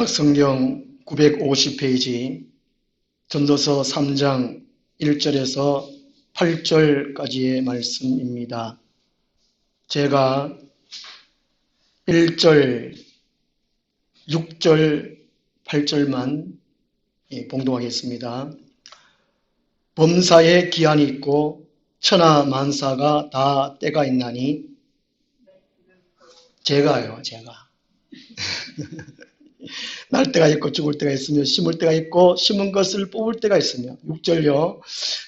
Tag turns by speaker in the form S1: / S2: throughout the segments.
S1: 신약성경 950페이지 전도서 3장 1절에서 8절까지의 말씀입니다. 제가 1절, 6절, 8절만 봉독하겠습니다. 범사에 기한이 있고 천하 만사가 다 때가 있나니 제가 날 때가 있고 죽을 때가 있으며 심을 때가 있고 심은 것을 뽑을 때가 있으며 6절요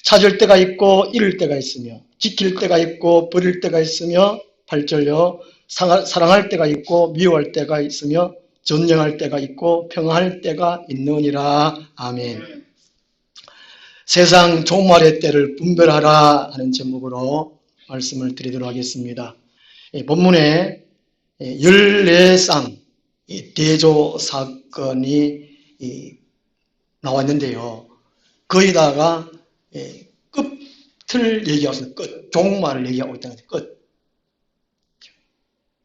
S1: 찾을 때가 있고 잃을 때가 있으며 지킬 때가 있고 버릴 때가 있으며 8절요 사랑할 때가 있고 미워할 때가 있으며 전쟁할 때가 있고 평화할 때가 있느니라. 아멘. 세상 종말의 때를 분별하라 하는 제목으로 말씀을 드리도록 하겠습니다. 본문에 14쌍 대조 사건이 나왔는데요. 거기다가 끝을 얘기하고 있습니다. 끝, 종말을 얘기하고 있다는 거죠. 끝.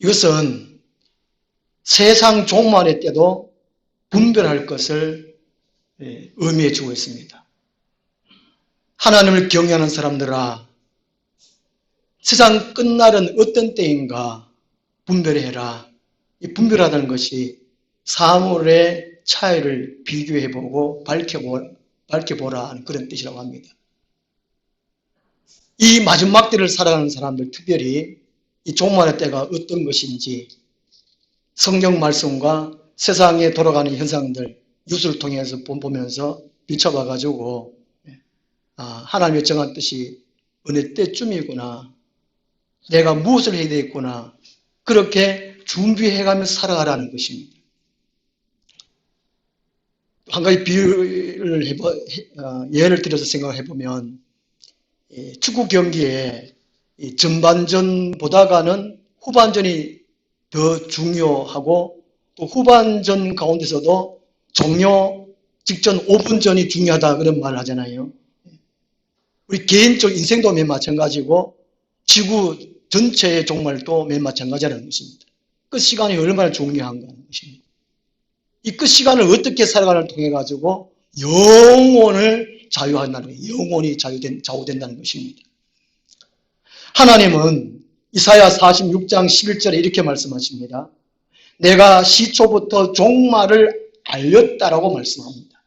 S1: 이것은 세상 종말의 때도 분별할 것을 의미해 주고 있습니다. 하나님을 경외하는 사람들아, 세상 끝날은 어떤 때인가 분별해라. 이 분별하다는 것이 사물의 차이를 비교해보고 밝혀보라 하는 그런 뜻이라고 합니다. 이 마지막 때를 살아가는 사람들, 특별히 이 종말의 때가 어떤 것인지 성경 말씀과 세상에 돌아가는 현상들 뉴스를 통해서 보면서 비춰봐가지고 하나님의 정한 뜻이 어느 때쯤이구나, 내가 무엇을 해야 되겠구나, 그렇게 준비해가면서 살아가라는 것입니다. 한 가지 비유를 예를 들어서 생각해보면 축구 경기에 전반전보다가는 후반전이 더 중요하고 또 후반전 가운데서도 종료 직전 5분 전이 중요하다 그런 말을 하잖아요. 우리 개인적 인생도 맨 마찬가지고 지구 전체의 종말도 맨 마찬가지라는 것입니다. 끝 시간이 얼마나 중요한가 하는 것입니다. 이 끝 시간을 어떻게 살아가는 통해 가지고 영혼을 자유한다는 거예요. 영혼이 좌우된다는 것입니다. 하나님은 이사야 46장 11절에 이렇게 말씀하십니다. 내가 시초부터 종말을 알렸다라고 말씀합니다.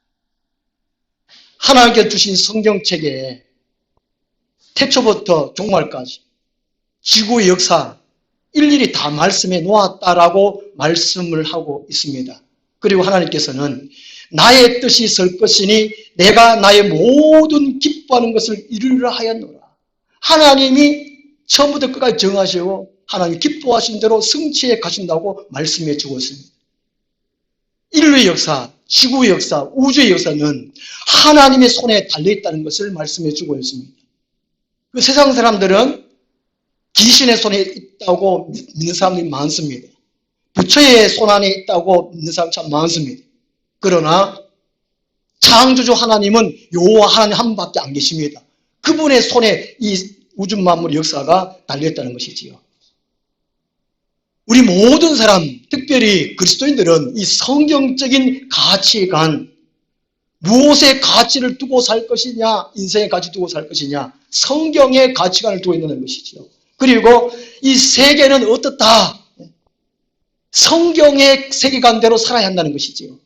S1: 하나님께 주신 성경책에 태초부터 종말까지 지구의 역사 일일이 다 말씀해 놓았다라고 말씀을 하고 있습니다. 그리고 하나님께서는 나의 뜻이 설 것이니 내가 나의 모든 기뻐하는 것을 이루려 하였노라. 하나님이 처음부터 끝까지 정하시고 하나님 기뻐하신 대로 성취해 가신다고 말씀해 주고 있습니다. 인류의 역사, 지구의 역사, 우주의 역사는 하나님의 손에 달려있다는 것을 말씀해 주고 있습니다. 그 세상 사람들은 귀신의 손에 있다고 믿는 사람들이 많습니다. 부처의 손 안에 있다고 믿는 사람 참 많습니다. 그러나 창조주 하나님은 여호와 하나님 한 분밖에 안 계십니다. 그분의 손에 이 우주 만물의 역사가 달려있다는 것이지요. 우리 모든 사람, 특별히 그리스도인들은 이 성경적인 가치관, 무엇의 가치를 두고 살 것이냐, 인생의 가치 두고 살 것이냐, 성경의 가치관을 두고 있는 것이지요. 그리고 이 세계는 어떻다? 성경의 세계관대로 살아야 한다는 것이지요.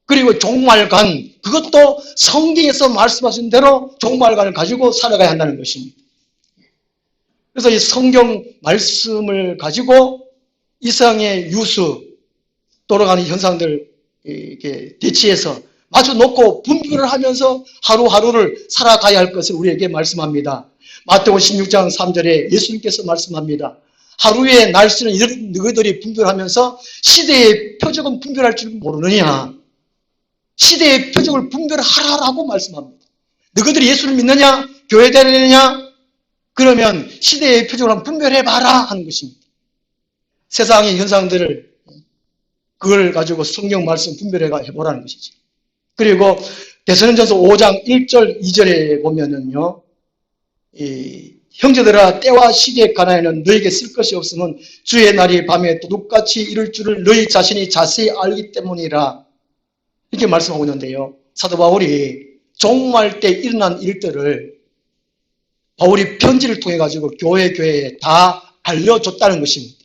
S1: 그리고 종말관, 그것도 성경에서 말씀하신 대로 종말관을 가지고 살아가야 한다는 것입니다. 그래서 이 성경 말씀을 가지고 이상의 뉴스, 돌아가는 현상들 이렇게 대치해서 맞춰놓고 분별을 하면서 하루하루를 살아가야 할 것을 우리에게 말씀합니다. 마태복음 16장 3절에 예수님께서 말씀합니다. 하루의 날씨는 너희들이 분별하면서 시대의 표적은 분별할 줄 모르느냐. 시대의 표적을 분별하라라고 말씀합니다. 너희들이 예수를 믿느냐? 교회 다니느냐? 그러면 시대의 표적을 한번 분별해봐라 하는 것입니다. 세상의 현상들을 그걸 가지고 성경 말씀 분별해보라는 것이죠. 그리고 데살로니가전서 5장 1절 2절에 보면은요, 형제들아 때와 시기에 관하여는 너에게 쓸 것이 없으면 주의 날이 밤에 도둑같이 이를 줄을 너희 자신이 자세히 알기 때문이라. 이렇게 말씀하고 있는데요. 사도 바울이 종말 때 일어난 일들을 바울이 편지를 통해 가지고 교회에 다 알려줬다는 것입니다.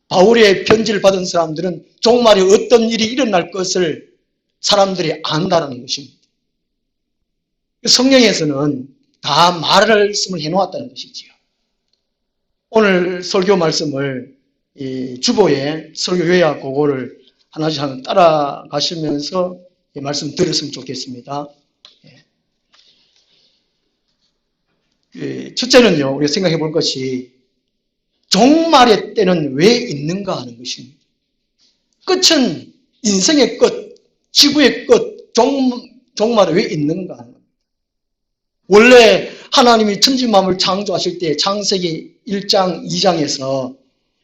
S1: 바울의 편지를 받은 사람들은 종말에 어떤 일이 일어날 것을 사람들이 안다는 것입니다. 성경에서는 다 말씀을 해놓았다는 것이지요. 오늘 설교 말씀을 주보에 설교 요약 그거를 하나씩 따라가시면서 말씀 들었으면 좋겠습니다. 첫째는요, 우리가 생각해 볼 것이 종말의 때는 왜 있는가 하는 것입니다. 끝은 인생의 끝, 지구의 끝, 종말이 왜 있는가 하는 겁니다. 원래 하나님이 천지만물을 창조하실 때 창세기 1장, 2장에서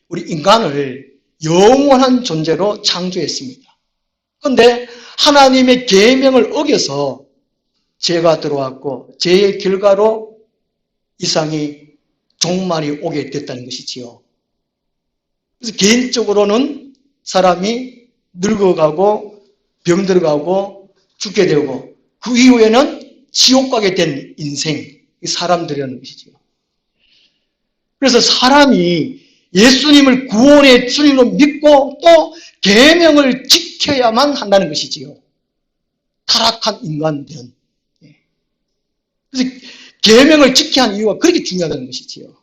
S1: 우리 인간을 영원한 존재로 창조했습니다. 그런데 하나님의 계명을 어겨서 죄가 들어왔고 죄의 결과로 이상이 종말이 오게 됐다는 것이지요. 그래서 개인적으로는 사람이 늙어가고 병들어가고 죽게 되고 그 이후에는 지옥 가게 된 인생, 사람들이라는 것이지요. 그래서 사람이 예수님을 구원의 주님으로 믿고 또 계명을 지켜야만 한다는 것이지요. 타락한 인간들은. 그래서 계명을 지켜야 하는 이유가 그렇게 중요하다는 것이지요.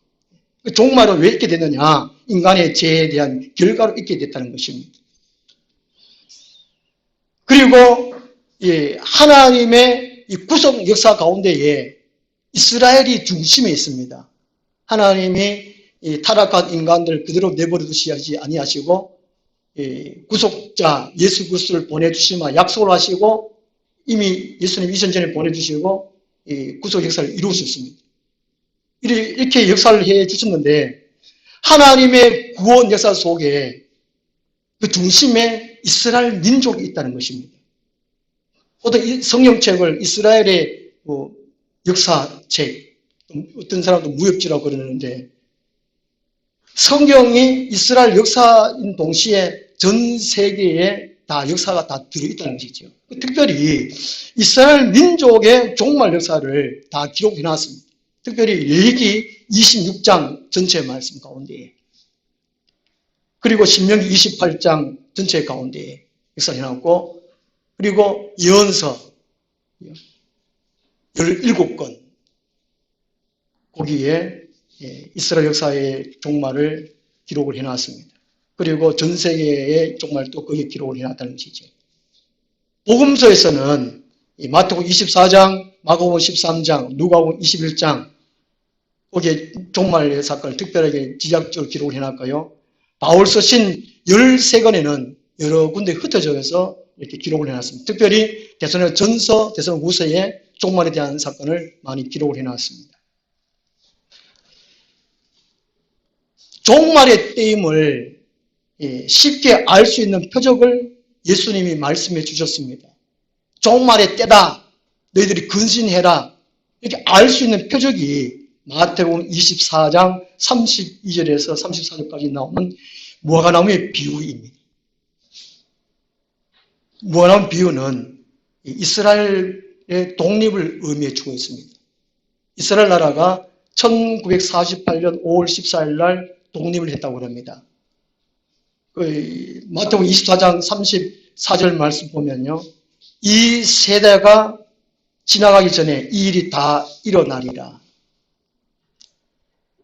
S1: 종말은 왜 있게 됐느냐? 인간의 죄에 대한 결과로 있게 됐다는 것입니다. 그리고 하나님의 이 구속 역사 가운데에 이스라엘이 중심에 있습니다. 하나님이 타락한 인간들 그대로 내버려 두시지 아니하시고 구속자 예수 그리스도를 보내주시마 약속을 하시고 이미 예수님 이전 전에 보내주시고 구속 역사를 이루셨습니다. 이렇게 역사를 해 주셨는데 하나님의 구원 역사 속에 그 중심에 이스라엘 민족이 있다는 것입니다. 어떤 성경책을 이스라엘의 역사책, 어떤 사람도 무협지라고 그러는데 성경이 이스라엘 역사인 동시에 전 세계에 다 역사가 다 들어있다는 것이죠. 특별히 이스라엘 민족의 종말 역사를 다 기록해 놨습니다. 특별히 레위기 26장 전체 말씀 가운데에 그리고 신명기 28장 전체 가운데에 역사해 놨고 그리고 예언서 17권 거기에 이스라엘 역사의 종말을 기록을 해놨습니다. 그리고 전 세계의 종말도 거기에 기록을 해놨다는 것이죠. 복음서에서는 마태복음 24장, 마가복음 13장, 누가복음 21장 거기에 종말의 사건을 특별하게 지적적으로 기록을 해놨고요. 바울서 신 13권에는 여러 군데 흩어져서 이렇게 기록을 해놨습니다. 특별히 대선의 전서, 대선 후서에 종말에 대한 사건을 많이 기록을 해놨습니다. 종말의 때임을 쉽게 알 수 있는 표적을 예수님이 말씀해 주셨습니다. 종말의 때다. 너희들이 근신해라. 이렇게 알 수 있는 표적이 마태복음 24장 32절에서 34절까지 나오는 무화과나무의 비유입니다. 무화과나무 비유는 이스라엘의 독립을 의미해 주고 있습니다. 이스라엘 나라가 1948년 5월 14일 날 독립을 했다고 합니다. 마태복음 24장 34절 말씀 보면요. 이 세대가 지나가기 전에 이 일이 다 일어나리라.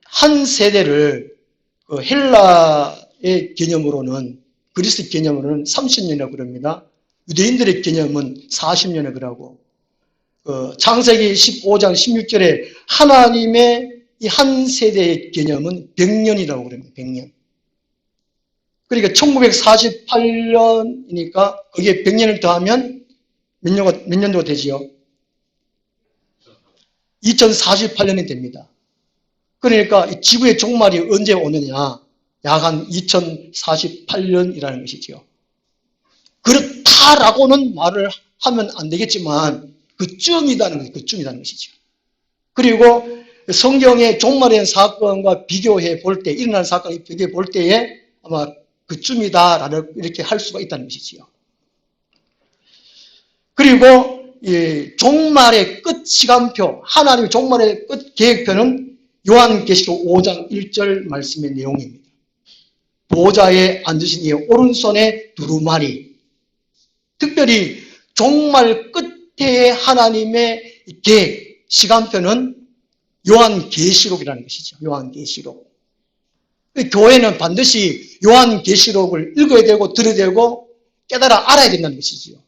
S1: 한 세대를 헬라의 개념으로는 그리스 개념으로는 30년이라고 그럽니다. 유대인들의 개념은 40년이라고 그러고 창세기 15장 16절에 하나님의 이 한 세대의 개념은 100년이라고 그럽니다. 100년. 그러니까 1948년이니까 거기에 100년을 더하면 몇 년도가 되지요? 2048년이 됩니다. 그러니까 이 지구의 종말이 언제 오느냐? 약 한 2048년이라는 것이죠. 그렇다라고는 말을 하면 안 되겠지만 그쯤이라는 것이죠. 그리고 성경의 종말에 대한 사건과 비교해 볼 때, 일어난 사건과 비교해 볼 때에 아마 그쯤이다라는 이렇게 할 수가 있다는 것이지요. 그리고 이 종말의 끝 시간표, 하나님의 종말의 끝 계획표는 요한계시록 5장 1절 말씀의 내용입니다. 보좌에 앉으신 이의 오른손에 두루마리. 특별히 종말 끝에 하나님의 계획, 시간표는 요한계시록이라는 것이죠. 요한계시록. 교회는 반드시 요한계시록을 읽어야 되고 들어야 되고 깨달아 알아야 된다는 것이지요.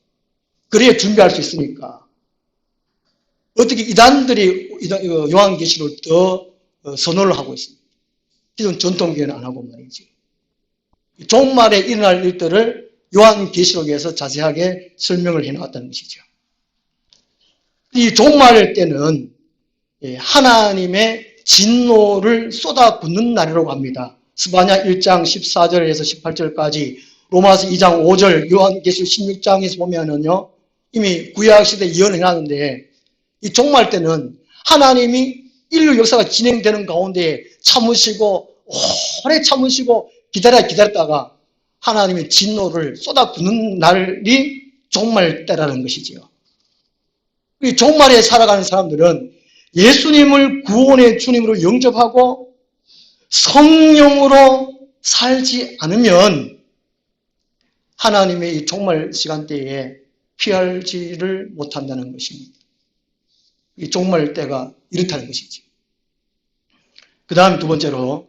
S1: 그래야 준비할 수 있으니까. 어떻게 이단들이 요한계시록을 더 선호를 하고 있습니다. 기존 전통교회는 안 하고 말이죠. 종말에 일어날 일들을 요한계시록에서 자세하게 설명을 해놓았다는 것이죠. 이 종말 때는 하나님의 진노를 쏟아붓는 날이라고 합니다. 스바냐 1장 14절에서 18절까지, 로마서 2장 5절, 요한계시록 16장에서 보면은요, 이미 구약시대에 예언해놨는데, 이 종말 때는 하나님이 인류 역사가 진행되는 가운데 참으시고, 오래 참으시고, 기다렸다가 하나님의 진노를 쏟아붓는 날이 종말 때라는 것이지요. 이 종말에 살아가는 사람들은 예수님을 구원의 주님으로 영접하고 성령으로 살지 않으면 하나님의 이 종말 시간대에 피할지를 못한다는 것입니다. 이 종말 때가 이렇다는 것이죠. 그 다음 두 번째로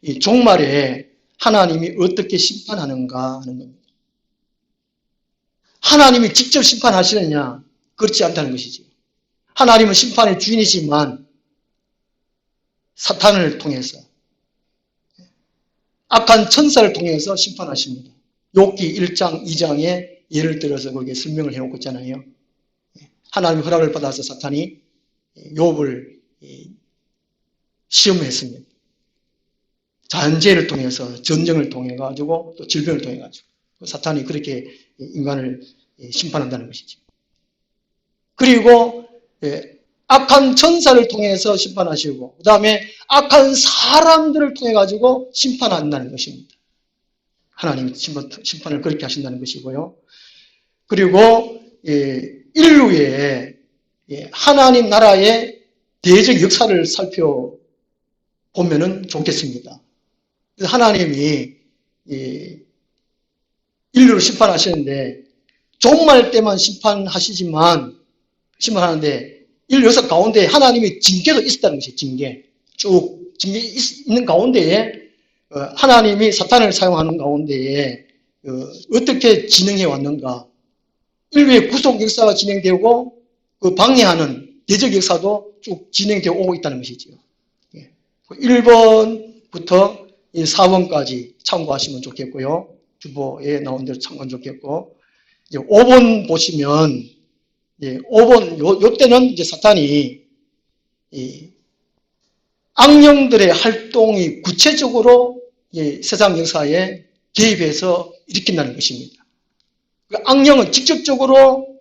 S1: 이 종말에 하나님이 어떻게 심판하는가 하는 겁니다. 하나님이 직접 심판하시느냐? 그렇지 않다는 것이죠. 하나님은 심판의 주인이지만 사탄을 통해서, 악한 천사를 통해서 심판하십니다. 욥기 1장 2장에 예를 들어서 거기에 설명을 해놓고 있잖아요. 하나님의 허락을 받아서 사탄이 욥을 시험했습니다. 잔재를 통해서, 전쟁을 통해 가지고 또 질병을 통해 가지고 사탄이 그렇게 인간을 심판한다는 것이죠. 그리고 악한 천사를 통해서 심판하시고, 그 다음에 악한 사람들을 통해 가지고 심판한다는 것입니다. 하나님이 심판을 그렇게 하신다는 것이고요. 그리고 인류의 하나님 나라의 대적 역사를 살펴보면 좋겠습니다. 하나님이 인류를 심판하시는데 종말 때만 심판하시지만, 심판하는데 인류 역사 가운데 하나님의 징계도 있었다는 것이에요. 징계. 쭉 징계 있는 가운데에 하나님이 사탄을 사용하는 가운데에 어떻게 진행해 왔는가. 인류의 구속 역사가 진행되고 그 방해하는 대적 역사도 쭉 진행되어 오고 있다는 것이죠. 1번부터 4번까지 참고하시면 좋겠고요. 주보에 나온 대로 참고하면 좋겠고, 이제 5번 보시면, 5번, 요 때는 이제 사탄이 악령들의 활동이 구체적으로 세상 역사에 개입해서 일으킨다는 것입니다. 그 악령은 직접적으로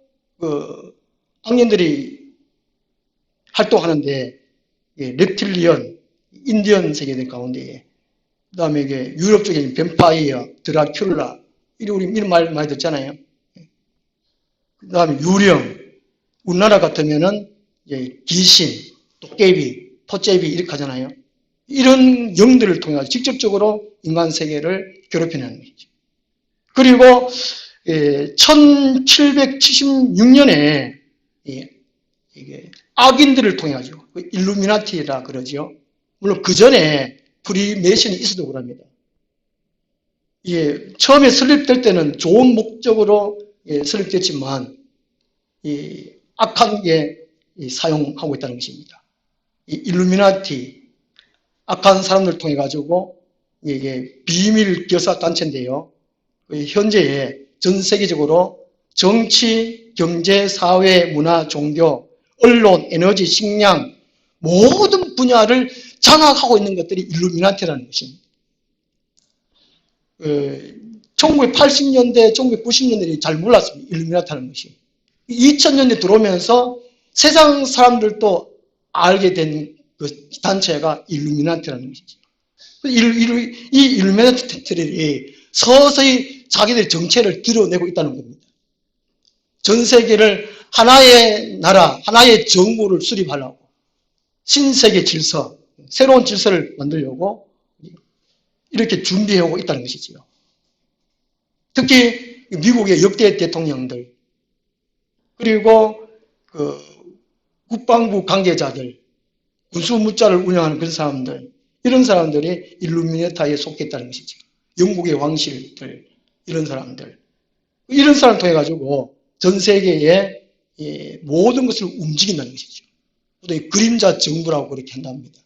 S1: 악령들이 활동하는데, reptilian, 인디언 세계들 가운데, 그 다음에 이게 유럽 쪽에 뱀파이어, 드라큘라, 이런 말 많이 듣잖아요. 그 다음에 유령, 우리나라 같으면은 귀신, 도깨비, 포제비 이렇게 하잖아요. 이런 영들을 통해 직접적으로 인간 세계를 괴롭히는 거죠. 그리고 1776년에 이게 악인들을 통해 가지고 일루미나티라 그러죠. 물론 그 전에 프리메이션이 있어도 그럽니다. 이게 처음에 설립될 때는 좋은 목적으로 설립됐지만 악한 게 사용하고 있다는 것입니다. 이 일루미나티, 악한 사람들 통해 가지고 이게 비밀 교사 단체인데요. 현재 전 세계적으로 정치, 경제, 사회, 문화, 종교, 언론, 에너지, 식량 모든 분야를 장악하고 있는 것들이 일루미나티라는 것입니다. 1980년대, 1990년대에 잘 몰랐습니다. 일루미나티라는 것이. 2000년대 들어오면서 세상 사람들도 알게 된 그 단체가 일루미나티라는 것이죠. 이 일루미나티들이 서서히 자기들의 정체를 드러내고 있다는 겁니다. 전 세계를 하나의 나라, 하나의 정부를 수립하려고 신세계 질서, 새로운 질서를 만들려고 이렇게 준비해오고 있다는 것이지요. 특히 미국의 역대 대통령들, 그리고 그 국방부 관계자들, 군수무자를 운영하는 그런 사람들, 이런 사람들이 일루미나티에 속했다는 것이죠. 영국의 왕실들, 이런 사람들. 이런 사람을 통해 가지고 전 세계의 모든 것을 움직인다는 것이죠. 보통 그림자 정부라고 그렇게 한답니다.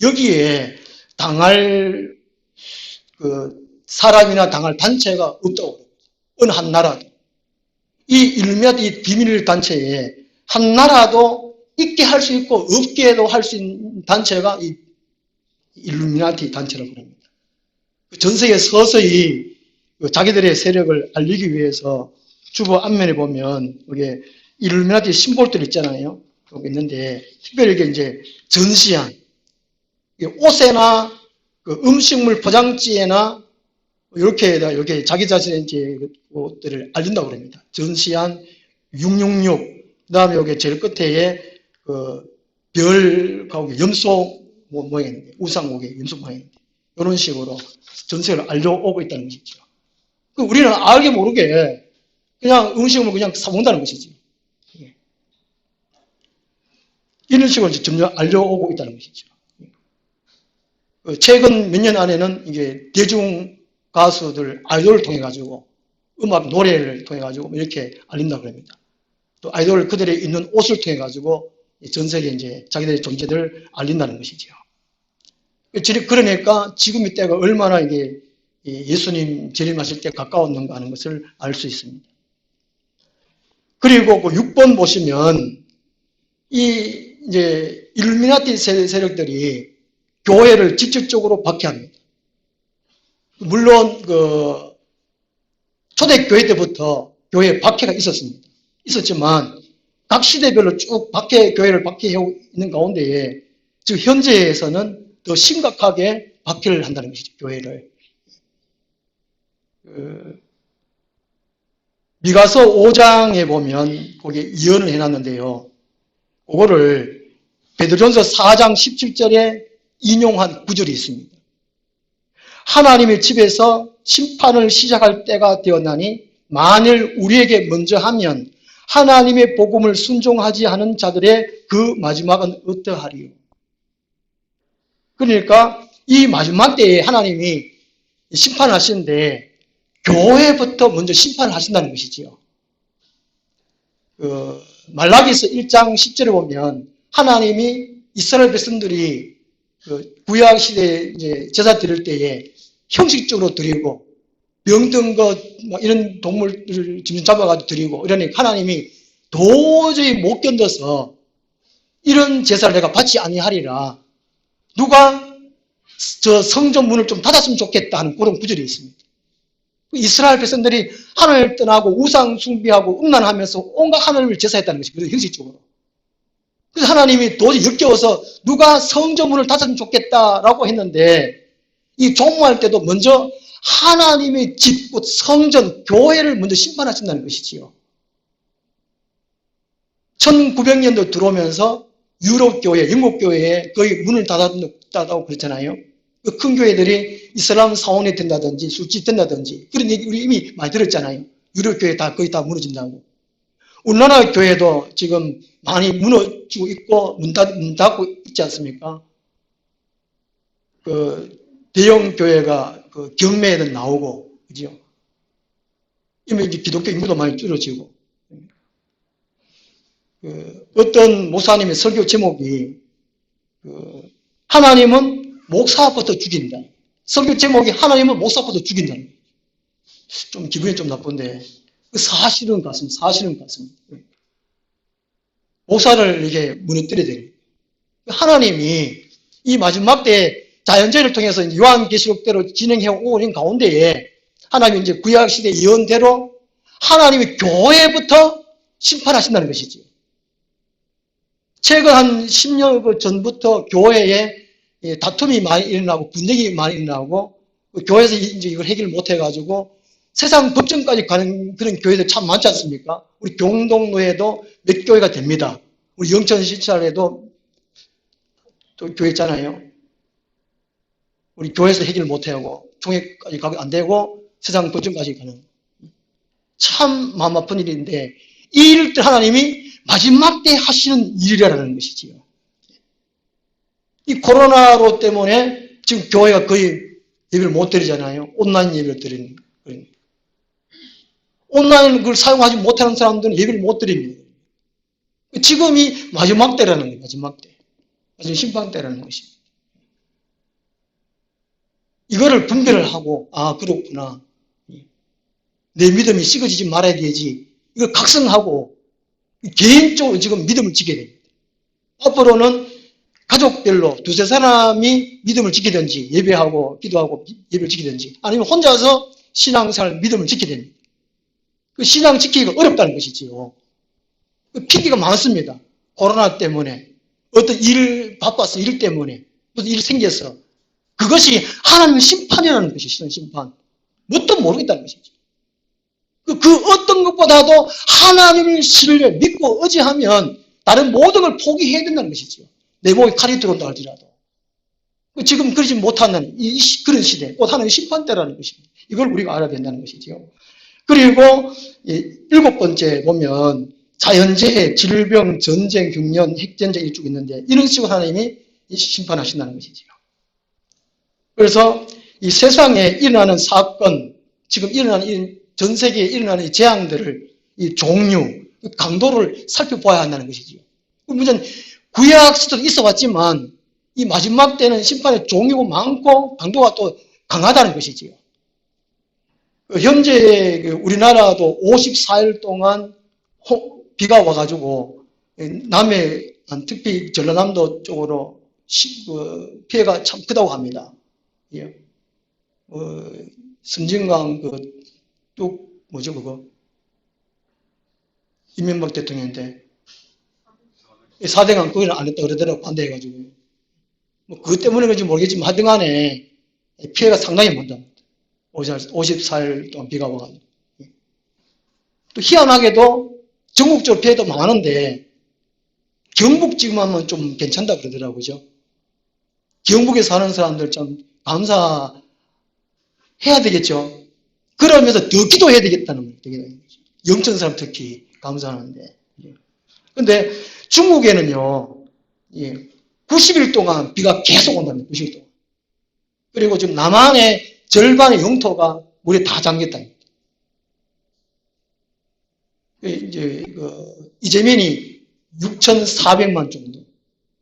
S1: 여기에 당할 사람이나 당할 단체가 없다고. 어느 한 나라도. 이 일루미나티 비밀 단체에 한 나라도 있게 할 수 있고 없게도 할 수 있는 단체가 이 일루미나티 단체라고 합니다. 전 세계 서서히 자기들의 세력을 알리기 위해서 주보 앞면에 보면 여기 일루미나티 심볼들 있잖아요. 여기 있는데 특별히 이게 이제 전시한 옷에나 그 음식물 포장지에나 이렇게 자기 자신의 이제 것들을 알린다고 합니다. 전시한 666, 그 다음에 여기 제일 끝에 그 별하고 염소 모양인데, 우상국의 염소 모양인데, 이런 식으로 전세를 알려오고 있다는 것이죠. 우리는 알게 모르게 그냥 음식을 그냥 사먹는다는 것이지. 이런 식으로 점점 알려오고 있다는 것이죠. 최근 몇 년 안에는 이게 대중 가수들, 아이돌을 통해 가지고 음악, 노래를 통해 가지고 이렇게 알린다고 합니다. 또 아이돌 그들의 입는 옷을 통해 가지고 전 세계에 이제 자기들의 존재를 알린다는 것이죠. 그러니까 지금의 때가 얼마나 이게 예수님 재림하실 때 가까웠는가 하는 것을 알 수 있습니다. 그리고 그 6번 보시면 이제 일루미나티 세력들이 교회를 직접적으로 박해합니다. 물론 그 초대교회 때부터 교회에 박해가 있었지만 각 시대별로 쭉 교회를 박해해 있는 가운데에 지금 현재에서는 더 심각하게 박해를 한다는 것이죠. 교회를. 미가서 5장에 보면 거기에 예언을 해놨는데요. 그거를 베드로전서 4장 17절에 인용한 구절이 있습니다. 하나님의 집에서 심판을 시작할 때가 되었나니 만일 우리에게 먼저 하면 하나님의 복음을 순종하지 않은 자들의 그 마지막은 어떠하리요. 그러니까 이 마지막 때에 하나님이 심판하시는데 교회부터 먼저 심판을 하신다는 것이지요. 말라기서 1장 10절에 보면 하나님이 이스라엘 백성들이 구약 시대에 이제 제사 드릴 때에 형식적으로 드리고 병든 것 이런 동물들을 지금 잡아가지고 드리고 이러니까 하나님이 도저히 못 견뎌서 이런 제사를 내가 받지 아니하리라. 누가 저 성전 문을 좀 닫았으면 좋겠다 하는 그런 구절이 있습니다. 이스라엘 백성들이 하늘을 떠나고 우상 숭배하고 음란하면서 온갖 하나님을 제사했다는 것이 그래서 형식적으로. 그래서 하나님이 도저히 역겨워서 누가 성전 문을 닫았으면 좋겠다라고 했는데 이 종말 때도 먼저 하나님의 집, 성전, 교회를 먼저 심판하신다는 것이지요. 1900년도 들어오면서 유럽 교회, 영국 교회에 거의 문을 닫았다고 그랬잖아요. 그 큰 교회들이 이슬람 사원이 된다든지 술집 된다든지 그런 얘기 우리 이미 많이 들었잖아요. 유럽 교회 다 거의 다 무너진다고. 우리나라 교회도 지금 많이 무너지고 있고 문 닫고 있지 않습니까? 그 대형 교회가 그 경매에도 나오고 그죠? 이미 이제 기독교 인구도 많이 줄어지고. 어떤 목사님의 설교 제목이 하나님은 목사부터 죽인다. 설교 제목이 하나님은 목사부터 죽인다는 거예요. 좀 기분이 좀 나쁜데 사실은 같습니다. 사실은 같습니다. 목사를 이게 무너뜨려야 돼요. 하나님이 이 마지막 때 자연재해를 통해서 요한계시록대로 진행해 오는 가운데에 하나님이 이제 구약시대 예언대로 하나님이 교회부터 심판하신다는 것이지. 최근 한 10년 전부터 교회에 다툼이 많이 일어나고 분쟁이 많이 일어나고 교회에서 이제 이걸 해결 못 해가지고 세상 법정까지 가는 그런 교회들 참 많지 않습니까? 우리 경동로에도 몇 교회가 됩니다. 우리 영천시찰에도 또 교회 있잖아요. 우리 교회에서 해결 못하고 총회까지 가면 안 되고 세상 법정까지 가는 참 마음 아픈 일인데 이 일들 하나님이 마지막 때 하시는 일이라는 것이지요. 이 코로나로 때문에 지금 교회가 거의 예배를 못 드리잖아요. 온라인 예배를 드리는 거예요. 온라인 그걸 사용하지 못하는 사람들은 예배를 못 드립니다. 지금이 마지막 때라는 거예요. 마지막 때. 마지막 심판 때라는 것입니다. 이거를 분별을 하고 아 그렇구나. 내 믿음이 식어지지 말아야 되지. 이걸 각성하고 개인적으로 지금 믿음을 지켜야 됩니다. 앞으로는 가족별로 두세 사람이 믿음을 지키든지 예배하고 기도하고 예배를 지키든지 아니면 혼자서 신앙생활 믿음을 지켜야 됩니다. 그 신앙 지키기가 어렵다는 것이지요. 그 핑계가 많습니다. 코로나 때문에 어떤 일 바빠서 일 때문에 무슨 일이 생겨서 그것이 하나님의 심판이라는 것이 심판. 뭣도 모르겠다는 것이죠. 그 어떤 것보다도 하나님을 신뢰 믿고 의지하면 다른 모든 걸 포기해야 된다는 것이죠. 내 목에 칼이 들어온다 할지라도. 지금 그러지 못하는 그런 시대, 곧 하나님의 심판 때라는 것입니다. 이걸 우리가 알아야 된다는 것이죠. 그리고 7번째 보면 자연재해, 질병, 전쟁, 흉년, 핵전쟁이 쭉 있는데 이런 식으로 하나님이 심판하신다는 것이죠. 그래서 이 세상에 일어나는 사건, 지금 일어나는 전 세계에 일어나는 이 재앙들을 이 종류, 강도를 살펴봐야 한다는 것이죠. 물론 구약 시대도 있어 왔지만 이 마지막 때는 심판의 종류가 많고 강도가 또 강하다는 것이지요. 현재 우리나라도 54일 동안 비가 와가지고 남해, 특히 전라남도 쪽으로 피해가 참 크다고 합니다. 예. 섬진강 뭐죠 그거? 이명박 대통령인데 4대강 거기는 안 했다 그러더라고 반대해가지고 뭐 그것 때문에 그런지 모르겠지만 하여튼 간에 피해가 상당히 많다. 54일 동안 비가 와가지고. 또 희한하게도 전국적으로 피해도 많은데 경북 지금 하면 좀 괜찮다 그러더라고요. 그죠? 경북에 사는 사람들 좀 감사해야 되겠죠. 그러면서 더 기도해야 되겠다는 거예요. 영천 사람 특히 감사하는데. 근데 중국에는요, 90일 동안 비가 계속 온답니다. 90일 동안. 그리고 지금 남한의 절반의 영토가 물에 다 잠겼답니다. 이제 이재민이 6,400만 정도.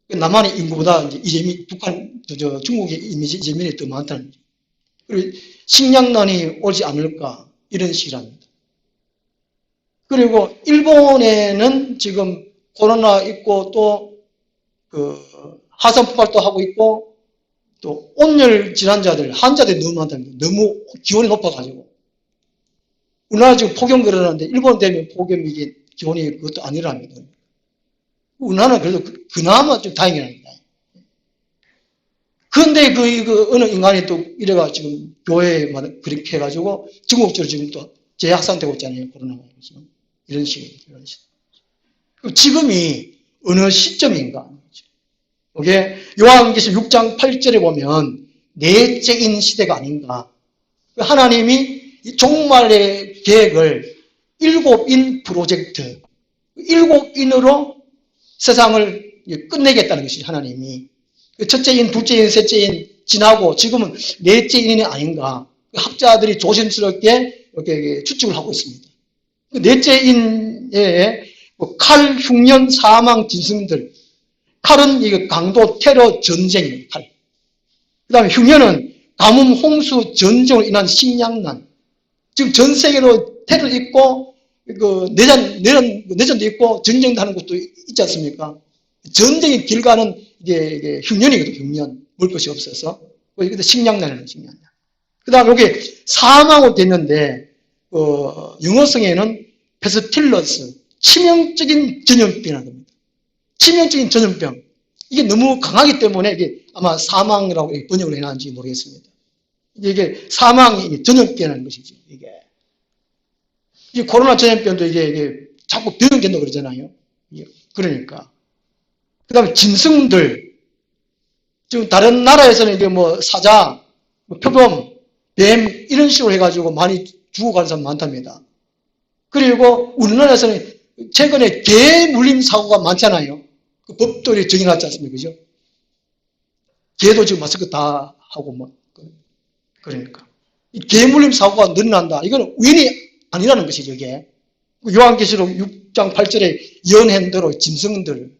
S1: 남한의 인구보다 이제 중국의 이재민이 더 많다는 거죠. 그리고 식량난이 오지 않을까 이런 식이랍니다. 그리고 일본에는 지금 코로나 있고 또 하산 폭발도 하고 있고 또 온열 질환자들 환자들이 너무 많답니다. 너무 기온이 높아가지고 우리나라 지금 폭염 그러는데 일본 되면 폭염 이게 기온이 그것도 아니랍니다. 우리나라는 그래도 그나마 좀 다행이랍니다. 그런데 어느 인간이 또 이래가 지금 교회마다 그렇게 해가지고 전국적으로 지금 또 재확산되고 있잖아요. 코로나가. 이런 식으로. 지금이 어느 시점인가. 이게 요한계시록 6장 8절에 보면 넷째인 시대가 아닌가. 하나님이 종말의 계획을 7인 프로젝트, 7인으로 세상을 끝내겠다는 것이죠. 하나님이. 첫째인, 둘째인, 셋째인 지나고 지금은 넷째인이 아닌가. 학자들이 조심스럽게 이렇게 추측을 하고 있습니다. 넷째인의 칼, 흉년, 사망, 짐승들. 칼은 이게 강도, 테러, 전쟁입니다. 칼. 그 다음에 흉년은 가뭄, 홍수, 전쟁으로 인한 식량난. 지금 전 세계로 테러 있고, 내전도 있고, 전쟁도 하는 것도 있지 않습니까? 전쟁의 길가는 이게 흉년이거든요, 흉년. 먹을 것이 없어서. 이것도 식량난이라는 식량난. 그 다음에 여기 사망으로 됐는데, 영어성에는 페스틸러스, 치명적인 전염병이라는 겁니다. 치명적인 전염병. 이게 너무 강하기 때문에 이게 아마 사망이라고 번역을 해놨는지 모르겠습니다. 이게 사망이 전염병이라는 것이죠, 이게. 이 코로나 전염병도 이게 자꾸 변형된다고 그러잖아요. 그러니까. 그 다음에 짐승들. 지금 다른 나라에서는 이게 뭐 사자, 뭐 표범, 뱀, 이런 식으로 해가지고 많이 죽어가는 사람 많답니다. 그리고 우리나라에서는 최근에 개 물림 사고가 많잖아요. 그 법도 정해놨지 않습니까? 그죠? 개도 지금 마스크 다 하고 뭐. 그러니까. 이 개 물림 사고가 늘어난다. 이건 우연이 아니라는 것이죠, 이게. 요한계시록 6장 8절에 연한 대로 짐승들.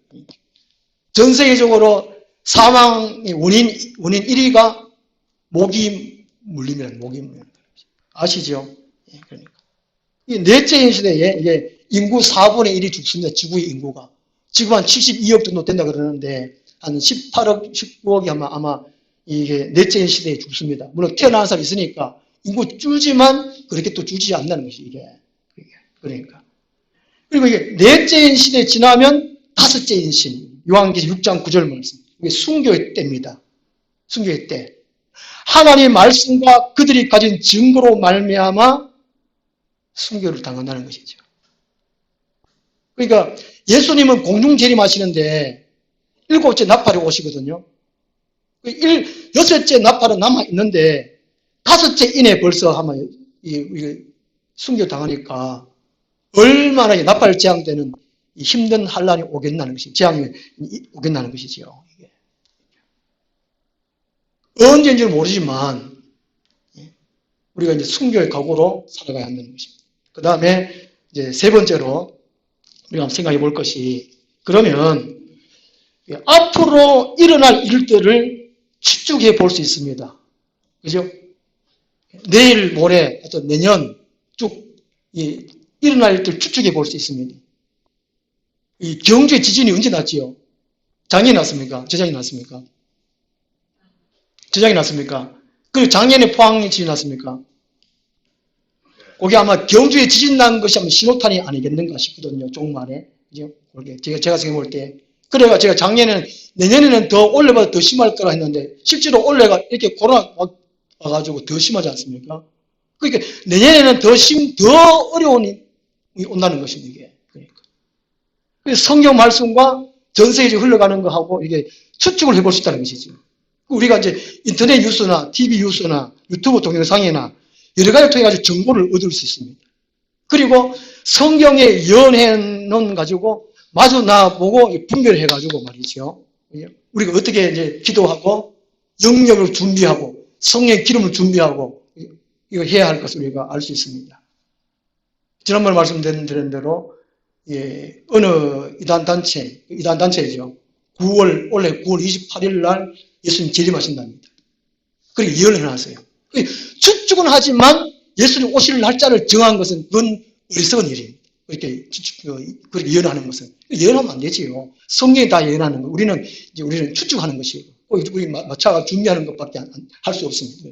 S1: 전 세계적으로 사망의 원인 1위가 모기 물림이라는 모기 물림. 아시죠? 예, 그러니까. 이 넷째 시대에 이게 인구 4분의 1이 죽습니다. 지구의 인구가. 지금 한 72억 정도 된다 그러는데 한 18억, 19억이 아마 이게 넷째 시대에 죽습니다. 물론 태어나는 사람이 있으니까 인구 줄지만 그렇게 또 줄지 않는다는 것이 이게. 그러니까. 그리고 이게 넷째 시대에 지나면 다섯째 인신. 요한계시록 6장 9절 말씀. 이게 순교의 때입니다. 순교의 때. 하나님의 말씀과 그들이 가진 증거로 말미암아 순교를 당한다는 것이죠. 그러니까 예수님은 공중 재림하시는데 일곱째 나팔이 오시거든요. 여섯째 나팔은 남아있는데 다섯째 인에 벌써 하면 순교 당하니까 얼마나 나팔 재앙되는 힘든 환란이 오겠나는 것이 재앙이 오겠나는 것이지요. 언제인지는 모르지만 우리가 이제 순교의 각오로 살아가야 한다는 것입니다. 그 다음에 이제 세 번째로 우리가 한번 생각해 볼 것이 그러면 앞으로 일어날 일들을 추측해 볼 수 있습니다. 그죠? 내일, 모레, 어떤 내년 쭉 일어날 일들 추측해 볼 수 있습니다. 이 경주의 지진이 언제 났지요? 작년에 났습니까? 재작년에 났습니까? 재작년에 났습니까? 그리고 작년에 포항이 지진이 났습니까? 그게 아마 경주에 지진 난 것이 아마 신호탄이 아니겠는가 싶거든요. 조금만에. 그죠? 제가 생각해 볼 때. 그래가 제가 작년에는, 내년에는 더 올해보다 더 심할 거라 했는데, 실제로 올해가 이렇게 코로나 와가지고 더 심하지 않습니까? 그러니까 내년에는 더 어려운 일이 온다는 것입니다, 이게. 그러니까. 그래서 성경 말씀과 전 세계적으로 흘러가는 거하고 이게 추측을 해볼 수 있다는 것이죠. 우리가 이제 인터넷 뉴스나 TV 뉴스나 유튜브 동영상이나 여러 가지를 통해 가지고 정보를 얻을 수 있습니다. 그리고 성경의 연해는 가지고 마주 나보고 분별해 가지고 말이죠. 우리가 어떻게 이제 기도하고 영역을 준비하고 성령의 기름을 준비하고 이거 해야 할 것을 우리가 알 수 있습니다. 지난번에 말씀드린 대로 어느 이단단체죠. 올해 9월 28일 날 예수님 재림하신답니다. 그렇게 예언을 해놨어요. 추측은 하지만 예수님 오실 날짜를 정한 것은 그건 어리석은 일입니다. 그렇게 예언하는 것은. 예언하면 안 되지요. 성경이 다 예언하는 거. 우리는 추측하는 것이고, 우리 마차가 준비하는 것밖에 할 수 없습니다.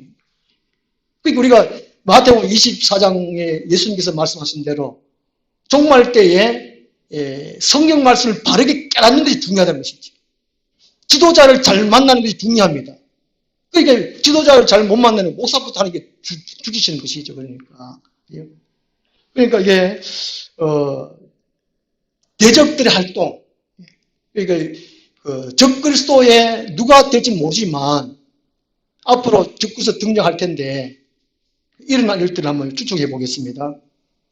S1: 그러니까 우리가 마태복음 24장에 예수님께서 말씀하신 대로 종말 때에 성경 말씀을 바르게 깨닫는 것이 중요하다는 것이죠. 지도자를 잘 만나는 것이 중요합니다. 그러니까 지도자를 잘 못 만나는 목사부터 하는 게 죽이시는 것이죠. 그러니까 이게 대적들의 활동, 그러니까 적그리스도의 누가 될지 모르지만 앞으로 적그리스도 등장할 텐데 일어날 일들을 한번 추측해 보겠습니다.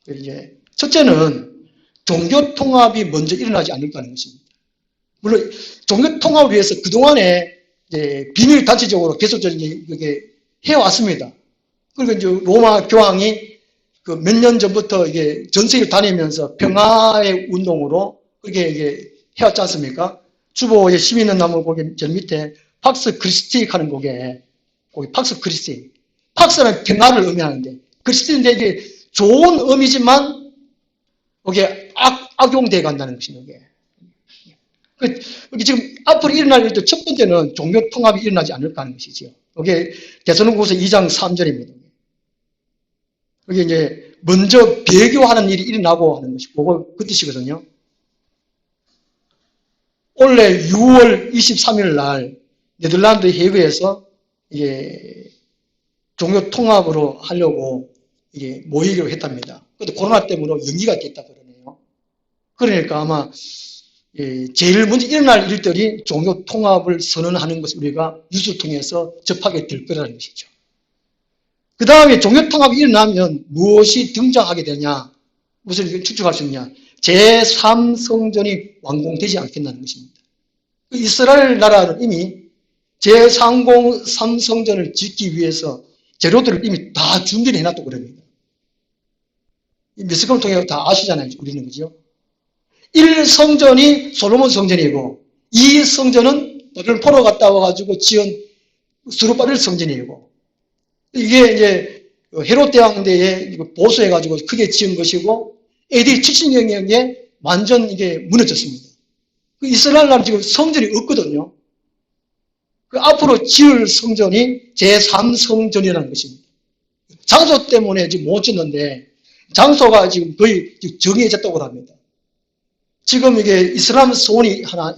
S1: 이제 첫째는 종교 통합이 먼저 일어나지 않을까 하는 것입니다. 물론 종교 통합을 위해서 그동안에 비밀 단체적으로 계속적인 이게 해왔습니다. 그리고 이제 로마 교황이 그 몇 년 전부터 이게 전 세계를 다니면서 평화의 운동으로 그렇게 이게 해왔지 않습니까? 주보에 힘 있는 나무 거기 저 밑에 팍스 크리스틱 하는 거기 팍스 크리스틱. 팍스는 평화를 의미하는데 크리스틱인데 이게 좋은 의미지만 그게 악용돼 간다는 것입니다. 지금 앞으로 일어날 일도 첫 번째는 종교 통합이 일어나지 않을까 하는 것이죠. 이게 데살로니가서 2장 3절입니다. 이게 이제 먼저 배교하는 일이 일어나고 하는 것이 그 뜻이거든요. 올해 6월 23일 날 네덜란드 헤이그에서 이게 종교 통합으로 하려고 이게 모이기로 했답니다. 그런데 코로나 때문에 연기가 됐다 그러네요. 그러니까 아마 제일 먼저 일어날 일들이 종교 통합을 선언하는 것을 우리가 뉴스를 통해서 접하게 될 거라는 것이죠. 그 다음에 종교 통합이 일어나면 무엇이 등장하게 되냐, 무엇을 추측할 수 있냐, 제3성전이 완공되지 않겠다는 것입니다. 이스라엘 나라는 이미 제3성전을 짓기 위해서 재료들을 이미 다 준비를 해놨다고 그럽니다. 미스컴을 통해 다 아시잖아요. 우리는 그죠? 1성전이 솔로몬 성전이고 2성전은 바벨론 포로 갔다 와가지고 지은 스룹바벨 성전이고 이게 이제 헤롯 대왕 때에 보수해가지고 크게 지은 것이고 AD 70년경에 완전 이게 무너졌습니다. 이스라엘 나라는 지금 성전이 없거든요. 그 앞으로 지을 성전이 제3성전이라는 것입니다. 장소 때문에 지금 못 짓는데 장소가 지금 거의 정해졌다고 합니다. 지금 이게 이슬람 사원이 하나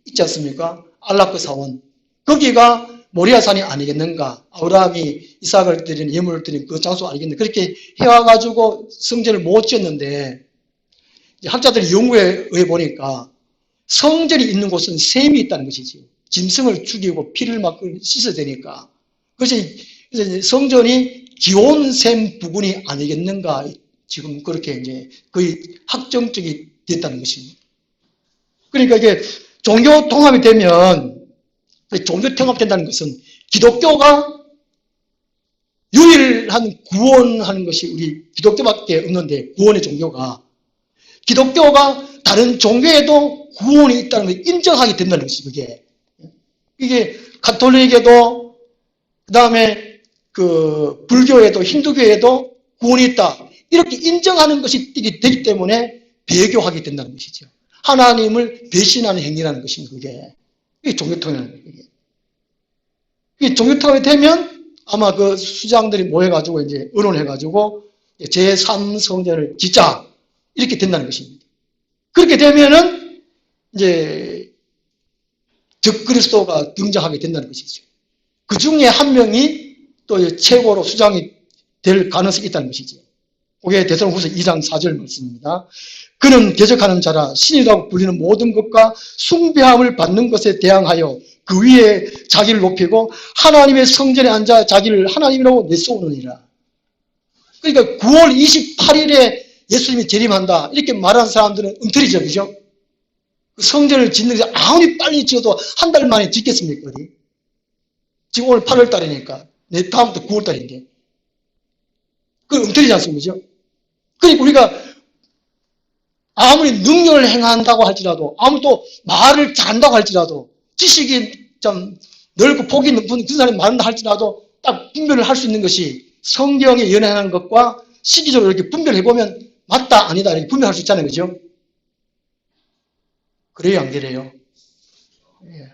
S1: 있지 않습니까? 알라크 사원. 거기가 모리아산이 아니겠는가? 아브라함이 이삭을 드린 예물을 드린 그 장소 아니겠는가? 그렇게 해와가지고 성전을 못 지었는데 학자들이 연구에 의해 보니까 성전이 있는 곳은 샘이 있다는 것이죠. 짐승을 죽이고 피를 막 씻어야 되니까. 그래서 성전이 기온샘 부근이 아니겠는가? 지금 그렇게 이제 거의 확정적이 됐다는 것입니다. 그러니까 이게 종교 통합이 되면, 종교 통합된다는 것은 기독교가 유일한 구원하는 것이 우리 기독교밖에 없는데, 구원의 종교가 기독교가 다른 종교에도 구원이 있다는 걸 인정하게 된다는 것이 이게 가톨릭에도 그 다음에 그 불교에도 힌두교에도 구원이 있다 이렇게 인정하는 것이 되기 때문에 배교하게 된다는 것이죠. 하나님을 배신하는 행위라는 것입니다. 이게 종교통합이라는 거예요. 이게 종교통합이 되면 아마 그 수장들이 모여가지고 이제 의논해가지고 제3성전을 짓자 이렇게 된다는 것입니다. 그렇게 되면은 이제 적그리스도가 등장하게 된다는 것이죠. 그 중에 한 명이 또 최고로 수장이 될 가능성이 있다는 것이죠. 그게 데살로니가후서 2장 4절 말씀입니다. 그는 대적하는 자라 신이라고 불리는 모든 것과 숭배함을 받는 것에 대항하여 그 위에 자기를 높이고 하나님의 성전에 앉아 자기를 하나님이라고 내세우느니라. 그러니까 9월 28일에 예수님이 재림한다 이렇게 말하는 사람들은 엉터리죠. 그죠? 성전을 짓는 게 아무리 빨리 지어도 한 달 만에 짓겠습니까? 지금 오늘 8월 달이니까 내 다음부터 9월 달인데 그 엉터리지 않습니까? 그러니까 우리가 아무리 능력을 행한다고 할지라도 아무리 또 말을 잘한다고 할지라도 지식이 좀 넓고 폭이 높은 그 사람이 많다 할지라도 딱 분별을 할 수 있는 것이 성경에 연행하는 것과 시기적으로 이렇게 분별해보면 맞다 아니다 이렇게 분별할 수 있잖아요. 그죠? 그래요 안 그래요? 예.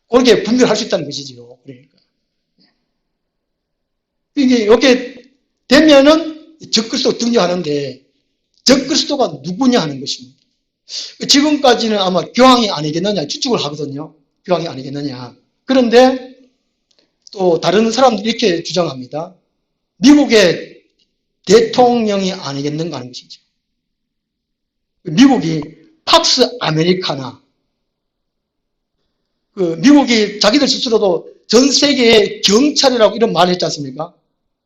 S1: 그렇게 분별할 수 있다는 것이지요. 그러니까. 이게 이렇게 되면은 적그리스도 등장하는데 적그리스도가 누구냐 하는 것입니다. 지금까지는 아마 교황이 아니겠느냐 추측을 하거든요. 교황이 아니겠느냐. 그런데 또 다른 사람들이 이렇게 주장합니다. 미국의 대통령이 아니겠는가 하는 것이죠. 미국이 팍스 아메리카나 미국이 자기들 스스로도 전 세계의 경찰이라고 이런 말을 했지 않습니까?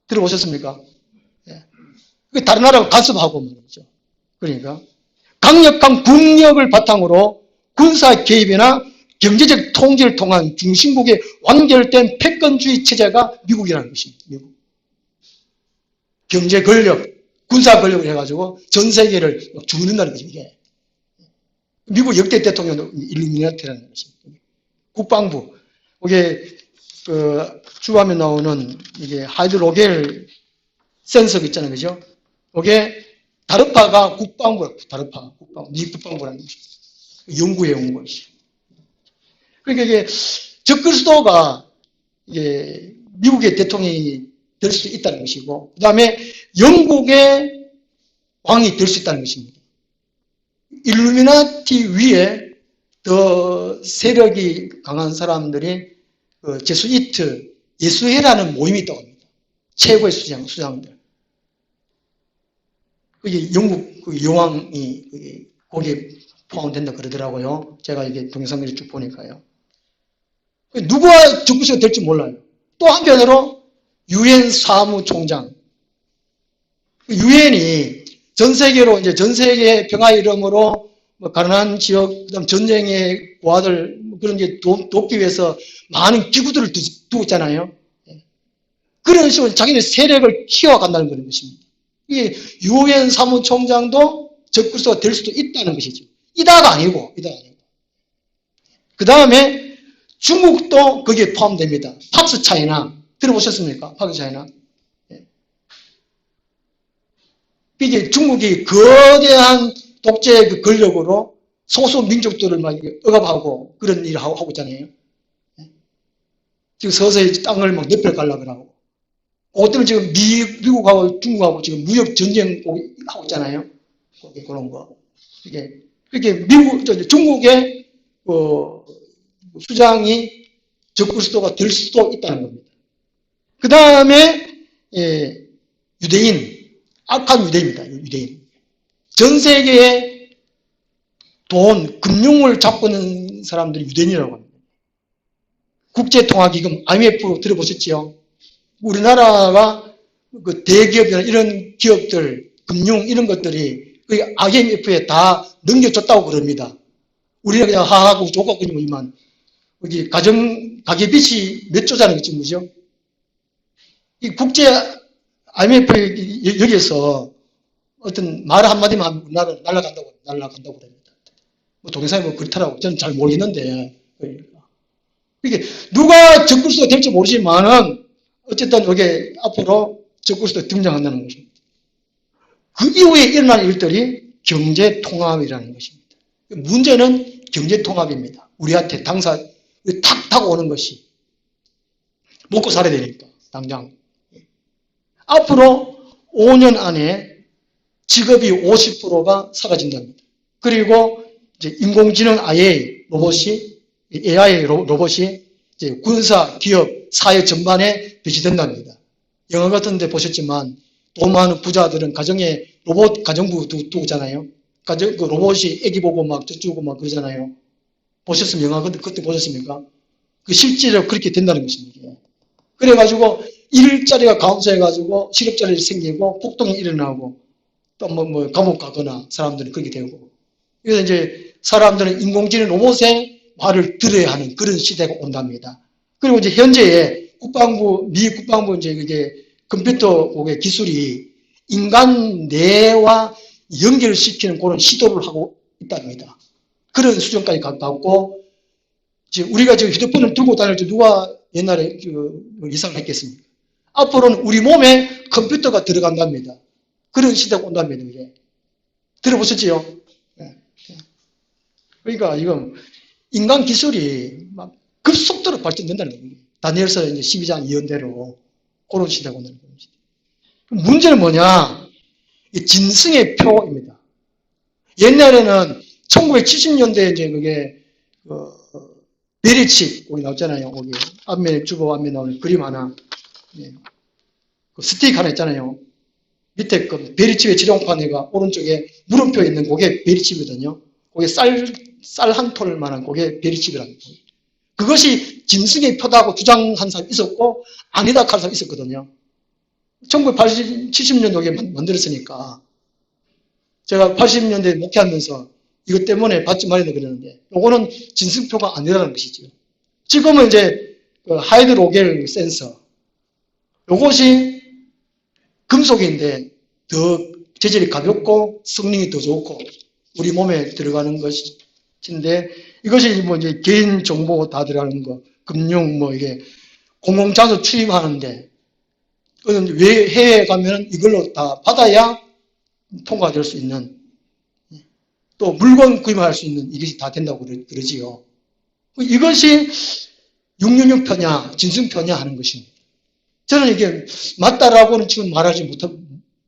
S1: 들어보셨습니까? 예. 다른 나라가 간섭하고 말이죠. 그러니까 강력한 국력을 바탕으로 군사 개입이나 경제적 통제를 통한 중심국의 완결된 패권주의 체제가 미국이라는 것입니다. 미국. 경제 권력, 군사 권력을 해가지고 전 세계를 주문한다는 거죠. 이게. 미국 역대 대통령도 일루미나티라는 것입니다. 국방부. 이게 주화면에 나오는 이게 하이드로겔 센서가 있잖아요. 그죠? 이게 다르파가 국방부라고, 다르파, 국방부, 미 국방부라는 것입니다. 연구해 온 것이. 그러니까 이게 적그리스도가 이게 미국의 대통령이 될 수 있다는 것이고, 그 다음에 영국의 왕이 될 수 있다는 것입니다. 일루미나티 위에 더 세력이 강한 사람들이 제수이트, 예수회라는 모임이 있다고 합니다. 최고의 수장들. 그게 영국 그 여왕이 거기에 포함된다 그러더라고요. 제가 이게 동영상을 쭉 보니까요. 누가 적구시가 될지 몰라요. 또 한편으로 유엔 사무총장. 유엔이 전 세계로 이제 전 세계 평화 이름으로 뭐 가난한 지역, 그다음 전쟁의 고아들 그런 게 돕기 위해서 많은 기구들을 두고 있잖아요. 그런 식으로 자기네 세력을 키워간다는 그런 것입니다. 이게 유엔 사무총장도 적그리스도가 될 수도 있다는 것이죠. 이다가 아니고. 그 다음에 중국도 거기에 포함됩니다. 팍스 차이나 들어보셨습니까? 팍스 차이나. 이게 중국이 거대한 독재 그 권력으로 소수 민족들을 막 억압하고 그런 일을 하고 있잖아요. 지금 서서히 땅을 막 넓혀가려고 하고. 그것 때문에 지금 미국하고 중국하고 지금 무역 전쟁 하고 있잖아요. 그런 거. 이게 미국, 중국의 수장이 적그리스도가 될 수도 있다는 겁니다. 그 다음에 유대인, 악한 유대인입니다. 유대인. 전 세계에 돈, 금융을 잡고 있는 사람들이 유대인이라고 합니다. 국제통화기금 IMF 들어보셨지요? 우리나라가 그 대기업이나 이런 기업들, 금융 이런 것들이 그 IMF에 다 넘겨줬다고 그럽니다. 우리는 그냥 하하고 조각이지만 여기 가계빚이 몇 조라는 거지, 뭐죠? 이 국제 IMF 여기에서 어떤 말 한마디만 하면 날아간다고 그럽니다. 뭐 동영상이 뭐 그렇더라고. 저는 잘 모르겠는데. 이게 누가 적그리스도가 될지 모르지만은 어쨌든 여기 앞으로 적그리스도가 등장한다는 것입니다. 그 이후에 일어난 일들이 경제통합이라는 것입니다. 문제는 경제통합입니다. 우리한테 탁 오는 것이. 먹고 살아야 되니까, 당장. 앞으로 5년 안에 직업이 50%가 사라진답니다. 그리고 이제 인공지능 AI 로봇이 이제 군사, 기업, 사회 전반에 배치된답니다. 영화 같은 데 보셨지만 돈 많은 부자들은 가정에 로봇 가정부 두잖아요. 그 로봇이 애기 보고 막 쪄주고 막 그러잖아요. 보셨으면 영화 그때 보셨습니까? 그 실제로 그렇게 된다는 것입니다. 그래가지고 일자리가 감소해가지고 실업자리 생기고 폭동이 일어나고 또 뭐 감옥 가거나 사람들이 그렇게 되고 그래서 이제 사람들은 인공지능 로봇의 말을 들어야 하는 그런 시대가 온답니다. 그리고 이제 현재의 미 국방부 이제 그게 컴퓨터 기술이 인간 뇌와 연결시키는 그런 시도를 하고 있답니다. 그런 수준까지 가깝고 우리가 지금 휴대폰을 들고 다닐 때 누가 옛날에 예상을 했겠습니까? 앞으로는 우리 몸에 컴퓨터가 들어간답니다. 그런 시대가 온답니다. 이제. 들어보셨지요? 그러니까 이건 인간 기술이 막 급속도로 발전된다는 겁니다. 다니엘서 이제 12장 예언대로 그런 시대가 온다는 겁니다. 문제는 뭐냐? 진승의 표입니다. 옛날에는 1970년대에 이제 그게 베리칩 거기 나왔잖아요. 거기 주보 앞에 나오는 그림 하나, 그 스틱 하나 있잖아요. 밑에 그 베리칩의 지령판에가 오른쪽에 물음표 있는 그게 베리칩이거든요. 그게 쌀 한 톨만한 그게 베리칩이랍니다. 그것이 진승의 표다고 주장한 사람이 있었고 아니다 할 사람이 있었거든요. 1970년도에 만들었으니까 제가 80년대에 목회하면서 이것 때문에 받지 말아야 그러는데 요거는 진승표가 아니라는 것이죠. 지금은 이제 그 하이드로겔 센서 요것이 금속인데 더 재질이 가볍고 성능이 더 좋고 우리 몸에 들어가는 것인데 이것이 뭐 이제 개인 정보 다 들어가는 거, 금융 뭐 이게 공공장소 출입하는데 왜 해외에 가면 이걸로 다 받아야 통과될 수 있는 또 물건 구입할 수 있는 이것이 다 된다고 그러지요. 이것이 666표냐 진승표냐 하는 것입니다. 저는 이게 맞다라고는 지금 말하지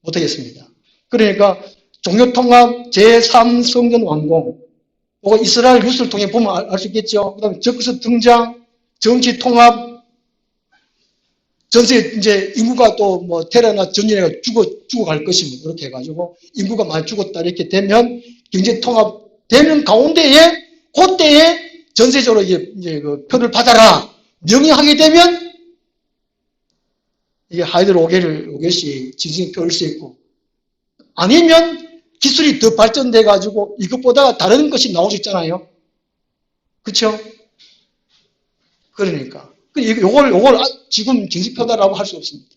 S1: 못하겠습니다. 그러니까 종교통합 제3성전 완공 이스라엘 뉴스를 통해 보면 알 수 있겠죠. 그 다음에 적그리스도 등장 정치통합 전세 이제 인구가 또 뭐 테러나 전쟁에 죽어갈 것입니다. 그렇게 해가지고 인구가 많이 죽었다 이렇게 되면 경제 통합되는 가운데에 그때에 전세적으로 이제 그 표를 받아라 명령하게 되면 이게 하이드로 5개씩 진승 표를 수 있고 아니면 기술이 더 발전돼 가지고 이것보다 다른 것이 나올 수 있잖아요. 그렇죠? 그러니까 요걸 지금 정식표다라고 할 수 없습니다.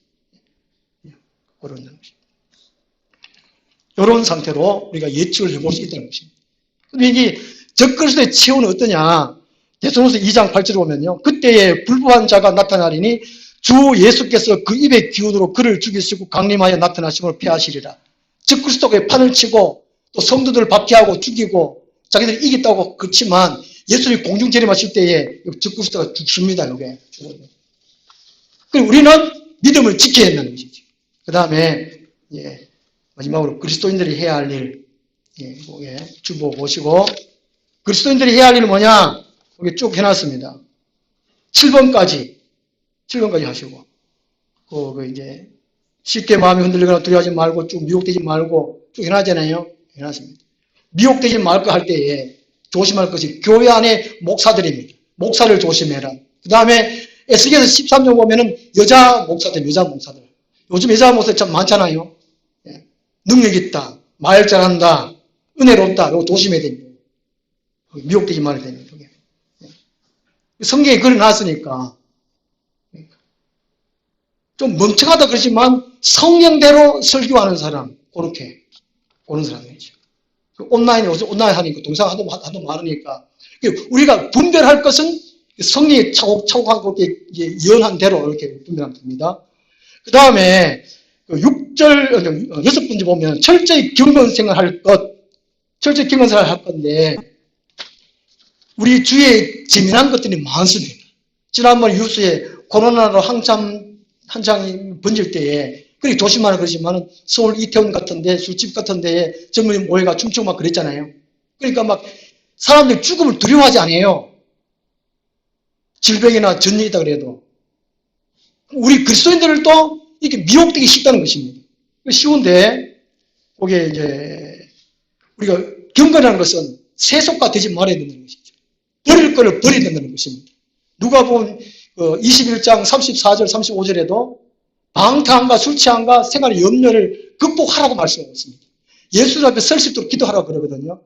S1: 이런 상태로 우리가 예측을 해볼 수 있다는 것입니다. 근데 이게 적그리스도의 체온은 어떠냐? 데살로니가서 2장 8절에 보면요. 그때에 불법한 자가 나타나리니 주 예수께서 그 입의 기운으로 그를 죽이시고 강림하여 나타나심을 폐하시리라. 적그리스도가 판을 치고 또 성도들을 박해하고 죽이고 자기들이 이겼다고 그렇지만 예수님이 공중 재림하실 때에 적그리스도가 죽습니다. 이게. 그리고 우리는 믿음을 지켜야 한다는 것이죠. 그 다음에 마지막으로 그리스도인들이 해야 할 일, 주보 보시고 그리스도인들이 해야 할 일은 뭐냐? 여기 쭉 해놨습니다. 7번까지 하시고 이제 쉽게 마음이 흔들리거나 두려워하지 말고 쭉 미혹되지 말고 쭉 해놨잖아요. 해놨습니다. 미혹되지 말고 할 때에 조심할 것이 교회 안에 목사들입니다. 목사를 조심해라. 그 다음에 에스겔서 13장 보면은 여자 목사들. 요즘 여자 목사들 참 많잖아요. 능력 있다. 말 잘한다. 은혜롭다. 이거 조심해야 됩니다. 미혹되지 말아야 됩니다. 성경에 글을 놨으니까 좀 멍청하다 그러지만 성령대로 설교하는 사람 그런 사람이죠. 온라인 하니까 동상 하도 많으니까 우리가 분별할 것은 성령이 차곡차곡하고 연한 대로 이렇게 분별하면 됩니다. 그 다음에 6절 6번째 보면 철저히 경건생활 할 건데 우리 주위에 재미난 것들이 많습니다. 지난번 뉴스에 코로나로 한창 번질 때에 그렇게 조심하라 그러지만 서울 이태원 같은데 술집 같은데 젊은이 모여가 춤추고 막 그랬잖아요. 그러니까 막 사람들이 죽음을 두려워하지 않아요. 질병이나 전쟁이 있다 그래도. 우리 그리스도인들도 이렇게 미혹되기 쉽다는 것입니다. 쉬운데 거기에 이제 우리가 경건하는 것은 세속화 되지 말아야 된다는 것이죠. 버릴 것을 버려야 된다는 것입니다. 누가 보면 21장 34절 35절에도 방탕함과 술 취함과 생활의 염려를 극복하라고 말씀하고 있습니다. 예수 앞에 설 수 있도록 기도하라고 그러거든요.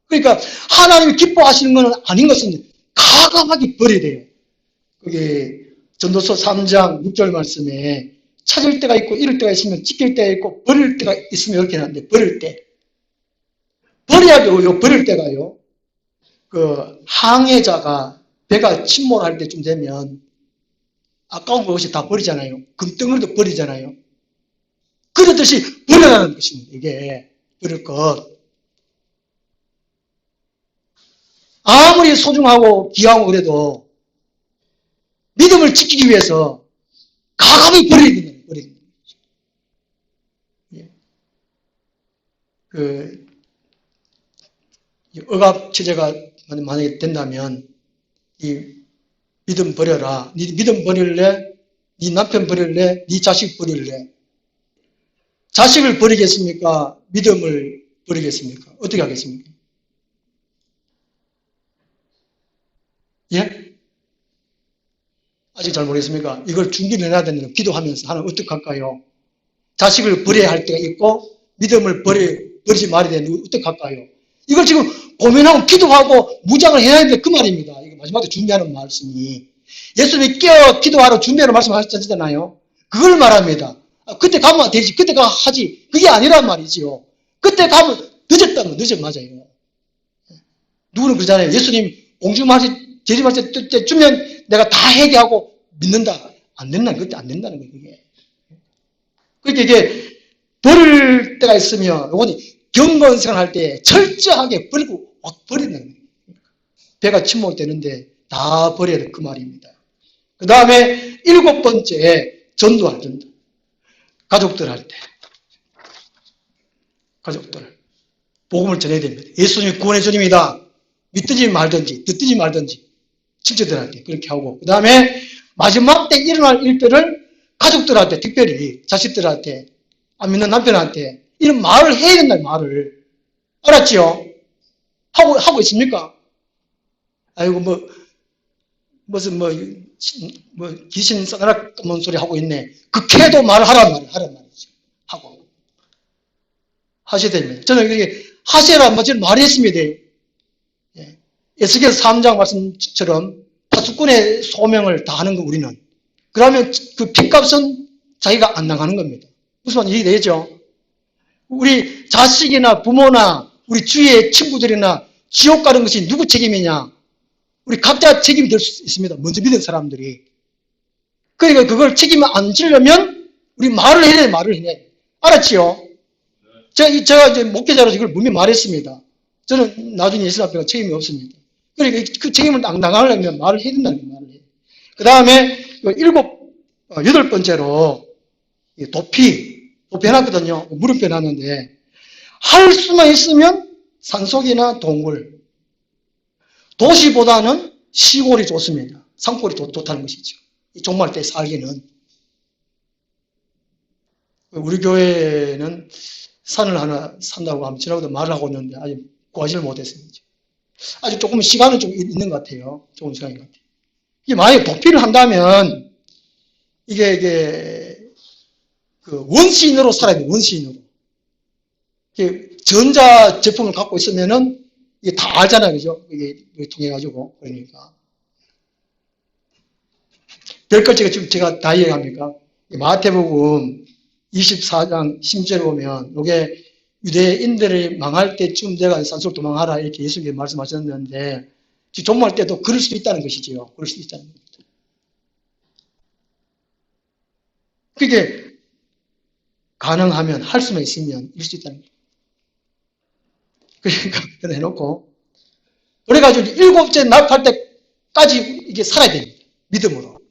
S1: 그러니까 하나님이 기뻐하시는 것은 아닌 것은 가감하게 버려야 돼요. 그게 전도서 3장 6절 말씀에 찾을 때가 있고 잃을 때가 있으면 지킬 때가 있고 버릴 때가 있으면 이렇게 하는데 버릴 때 버려야 돼요. 버릴 때가요. 항해자가 배가 침몰할 때쯤 되면 아까운 것이 다 버리잖아요. 금덩어리도 버리잖아요. 그러듯이 버려라는 것입니다. 이게 버릴 것. 아무리 소중하고 귀하고 그래도 믿음을 지키기 위해서 가감히 버려야 된다는 거죠. 억압 체제가 만약에 된다면 이 믿음 버려라. 네 믿음 버릴래? 네 남편 버릴래? 네 자식 버릴래? 자식을 버리겠습니까? 믿음을 버리겠습니까? 어떻게 하겠습니까? 예? 아직 잘 모르겠습니까? 이걸 준비를 해야 되는 거 기도하면서 하나님 어떻게 할까요? 자식을 버려야 할 때가 있고 믿음을 버리지 말아야 되는데 어떻게 할까요? 이걸 지금 고민하고 기도하고 무장을 해야 되는데 그 말입니다. 이거 마지막에 준비하는 말씀이 예수님이 깨어 기도하러 준비하는 말씀 하셨잖아요. 그걸 말합니다. 그때 가면 되지. 그때 가 하지. 그게 아니란 말이지요. 그때 가면 늦었다면 맞아요. 누구는 그러잖아요. 예수님 공중마시 재림하실 때쯤면 내가 다 회개하고 믿는다. 안 된다. 그때 안 된다는 거예요. 그게. 그러니까 이게 버릴 때가 있으면 요거는 경건생활 할 때 철저하게 버리고 막 버리는 거예요. 배가 침몰되는데 다 버려야 돼. 그 말입니다. 그 다음에 7번째 전도할 전도. 가족들 할 때. 가족들. 복음을 전해야 됩니다. 예수님이 구원의 주님이다. 믿든지 말든지 듣든지 말든지 친척들한테 그렇게 하고 그 다음에 마지막 때 일어날 일들을 가족들한테, 특별히 자식들한테, 안 믿는 남편한테 이런 말을 해야 된다, 말을. 알았지요? 하고 있습니까? 아이고, 무슨, 귀신 싸나락 까만 소리 하고 있네. 극해도 하란 말이죠. 하고. 하셔야 됩니다. 저는 이게 하세요란 말을 많이 했습니다. 예. 에스겔 3장 말씀처럼 파수꾼의 소명을 다 하는 거, 우리는. 그러면 그 핏값은 자기가 안 나가는 겁니다. 무슨 말인지 이해되죠? 우리 자식이나 부모나 우리 주위의 친구들이나 지옥 가는 것이 누구 책임이냐? 우리 각자 책임이 될 수 있습니다. 먼저 믿은 사람들이. 그러니까 그걸 책임을 안 지려면 우리 말을 해야 돼, 말을 해야 돼. 알았지요? 제가 이제 목회자로서 이걸 분명히 말했습니다. 저는 나중에 예수 앞에 책임이 없습니다. 그러니까 그 책임을 안 나가려면 말을 해야 된다는 거예요, 말을 해요. 그 다음에 여덟 번째로 도피 해놨거든요. 물음표 해놨는데, 할 수만 있으면 산속이나 동굴, 도시보다는 시골이 좋습니다. 산골이 좋다는 것이죠. 종말 때 살기는. 우리 교회는 산을 하나 산다고 하면 지나가다 말을 하고 있는데 아직 구하지를 못했습니다. 아직 조금 시간은 좀 있는 것 같아요. 조금 시간인 것 같아요. 이게 만약에 도피를 한다면 이게 그 원시인으로 살아야 돼요. 원시인으로. 전자 제품을 갖고 있으면은 이게 다 알잖아요. 그죠? 이게 통해가지고. 그러니까. 별걸 지금 제가 다 이해합니까? 마태복음 24장 10절에 보면, 이게 유대인들이 망할 때쯤 내가 산속으로 도망하라, 이렇게 예수님이 말씀하셨는데, 종말 때도 그럴 수도 있다는 것이지요. 그럴 수도 있다는 겁니다. 그게 가능하면, 할 수만 있으면 이럴 수 있다는 거예요. 그러니까, 그래 해놓고, 그래가지고 일곱째 납할 때까지 이게 살아야 됩니다. 믿음으로.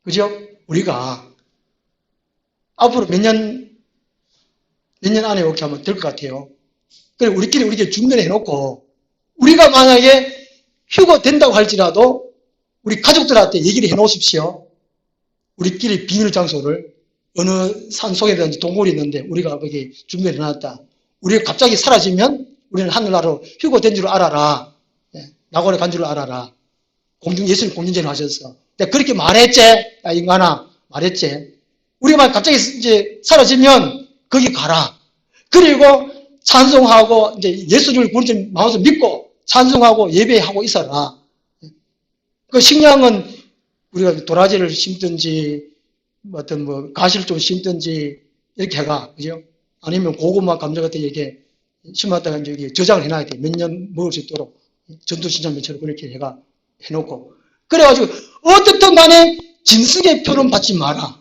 S1: 그죠? 우리가 앞으로 몇 년 안에 이렇게 하면 될 것 같아요. 그리고 우리끼리 준비를 해놓고, 우리가 만약에 휴가 된다고 할지라도 우리 가족들한테 얘기를 해놓으십시오. 우리끼리 비밀 장소를 어느 산 속에든지 동굴이 있는데 우리가 거기 준비를 해놨다. 우리가 갑자기 사라지면 우리는 하늘나라로 휴가 된 줄 알아라. 낙원에 간 줄 알아라. 예수님 공중전을 하셔서. 내가 그렇게 말했지? 야, 인간아, 말했지? 우리가 갑자기 이제 사라지면 거기 가라. 그리고 찬송하고, 이제 예수를 본체 마음에서 믿고 찬송하고 예배하고 있어라. 그 식량은 우리가 도라지를 심든지, 가시를 좀 심든지, 이렇게 해가. 그죠? 아니면 고구마, 감자 같은 이렇게 심었다가 이제 저장을 해놔야 돼. 몇 년 먹을 수 있도록. 전투신장면처럼 그렇게 해가 해놓고. 그래가지고, 어떻든 간에 진숙의 표는 받지 마라.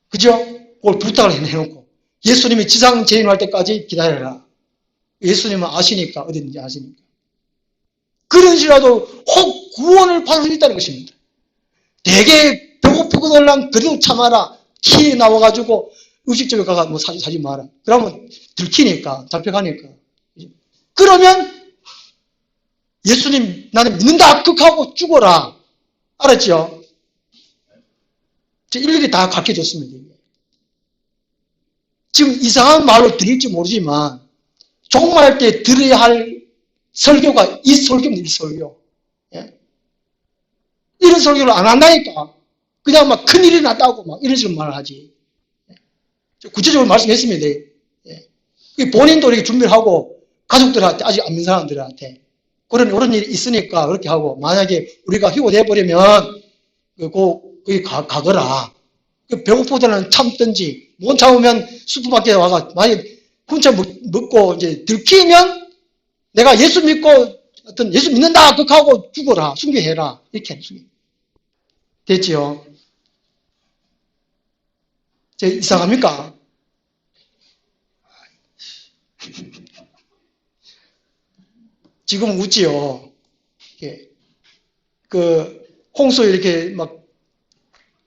S1: 그죠? 그걸 부탁을 해놓고. 예수님이 지상 재림할 때까지 기다려라. 예수님은 아시니까, 어디든지 아시니까. 그런 식이라도 혹 구원을 받을 수 있다는 것입니다. 되게 배고프거든 그래도 참아라. 키 나와가지고 음식점에 가가 사지 마라. 그러면 들키니까, 잡혀가니까. 그러면 예수님 나는 믿는다 극하고 죽어라. 알았죠? 일일이 다 가르쳐줬습니다. 지금 이상한 말로 들릴지 모르지만 종말 때 들어야 할 설교가 이 설교입니다. 이 설교. 예? 이런 설교를 안 한다니까. 그냥 막 큰일이 났다고 막 이런 식으로 말을 하지. 구체적으로 말씀했습니다. 예. 본인도 이렇게 준비를 하고 가족들한테, 아직 안 믿는 사람들한테 그런 일이 있으니까 그렇게 하고, 만약에 우리가 휴고돼버리면 거기 가거라. 배고프다는 참든지, 못 참으면 슈퍼마켓에 와가 만약에 혼자 먹고 이제 들키면 내가 예수 믿고 어떤 예수 믿는다 그하고 죽어라, 순교해라, 이렇게 됐지요? 이상합니까? 지금 웃지요. 홍수 이렇게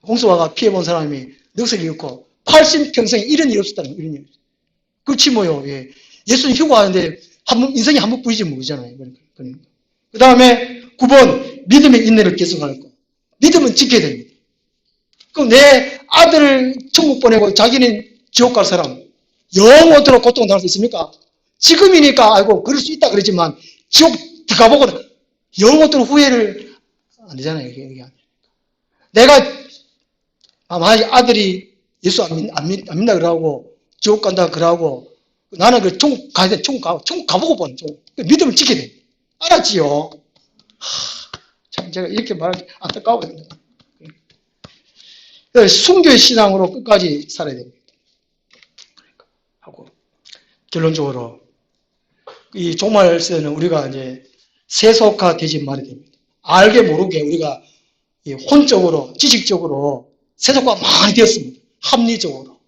S1: 홍수와가 피해본 사람이 넉석이 있고 80평생에 이런 일이 없었다는 거예요. 이런 일이. 그렇지 뭐요. 예. 예수님 휴거하는데 인생이 한 번뿐이지 모르잖아요. 그러니까. 그 다음에 9번 믿음의 인내를 계속할 거. 믿음은 지켜야 됩니다. 그럼 내 아들을 천국 보내고 자기는 지옥 갈 사람 영원토록 고통당할 수 있습니까? 지금이니까 아이고 그럴 수 있다 그러지만 지옥 들어가보고 영원토록 후회를 안 되잖아요. 이게. 내가 만약 아들이 예수 안 믿는다 그러고 지옥 간다 그러고 나는 그 천국 가야 돼. 천국 가보고 보는 믿음을 지켜야 돼. 알았지요? 참 제가 이렇게 말하기 안타까워요. 순교의 신앙으로 끝까지 살아야 됩니다. 하고 결론적으로 이 종말세는 우리가 이제 세속화되지 말아야 됩니다. 알게 모르게 우리가 혼적으로 지식적으로 세속화 많이 되었습니다. 합리적으로.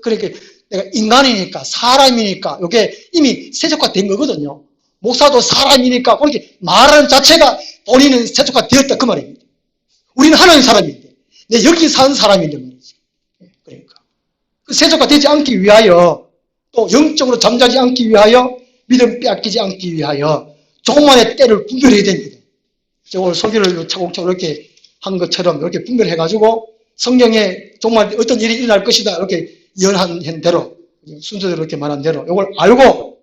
S1: 그러니까 내가 인간이니까 사람이니까 이게 이미 세속화된 거거든요. 목사도 사람이니까 그렇게 말하는 자체가 본인은 세속화되었다 그 말입니다. 우리는 하나님 사람인데 내 여기 사는 사람인데 말이지. 그러니까 세속화되지 않기 위하여 또 영적으로 잠자지 않기 위하여 믿음 빼앗기지 않기 위하여 조금만의 때를 분별해야 됩니다. 제가 오늘 설교를 차곡차곡 이렇게 한 것처럼 이렇게 분별해가지고 성경에 정말 어떤 일이 일어날 것이다 이렇게 예언한 대로 순서대로 이렇게 말한 대로 이걸 알고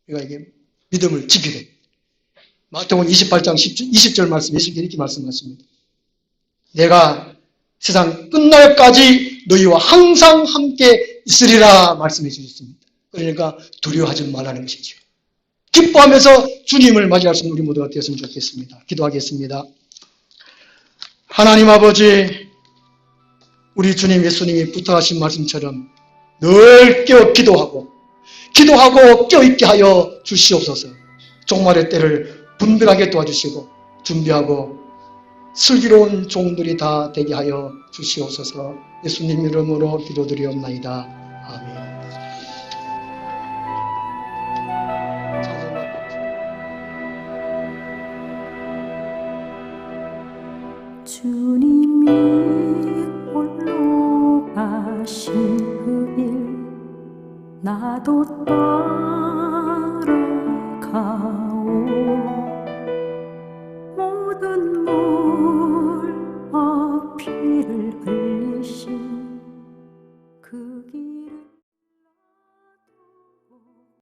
S1: 우리가 이게 믿음을 지키게 됩니다. 마태복음 28장 20절 말씀 이렇게 말씀하십니다. 내가 세상 끝날까지 너희와 항상 함께 있으리라 말씀해 주셨습니다. 그러니까 두려워하지 말라는 것이죠. 기뻐하면서 주님을 맞이할 수 있는 우리 모두가 되었으면 좋겠습니다. 기도하겠습니다. 하나님 아버지, 우리 주님 예수님이 부탁하신 말씀처럼 늘 깨어 기도하고 깨어있게 하여 주시옵소서. 종말의 때를 분별하게 도와주시고 준비하고 슬기로운 종들이 다 되게 하여 주시옵소서. 예수님 이름으로 기도드리옵나이다. 아멘.
S2: 주님이 홀로 가신 그 일 나도